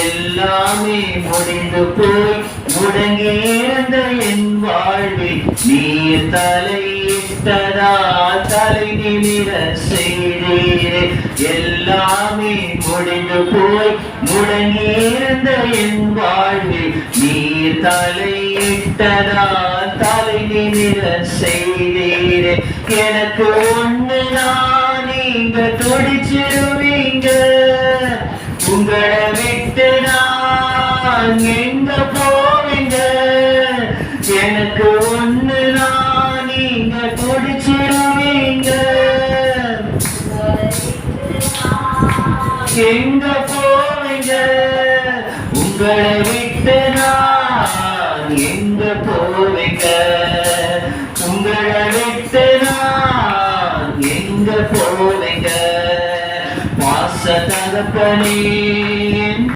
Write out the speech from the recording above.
எல்லாமே முடிந்து போய் முடங்கி இருந்த என் வாழ்வில் நீர் தலையிட்டதால் தலை நிமிர செய்தீரே. எல்லாமே முடிந்து போய் முடங்கி இருந்த என் வாழ்வில் நீர் தலையிட்டதால் தலை நிமிர செய்தீரே. எனக்கு ஒண்ணுதான் நீங்க துடிச்சிருவீங்க, உங்களை விட்டு நான் எங்க போவீங்க. எனக்கு ஒண்ணுதான் நீங்க துடிச்சிருவீங்க, எங்க போவீங்க. உங்களை விட்டு நான் எங்க போவீங்க, உங்களை விட்டு நான் எங்க போவீங்க. வாச தகப்பனே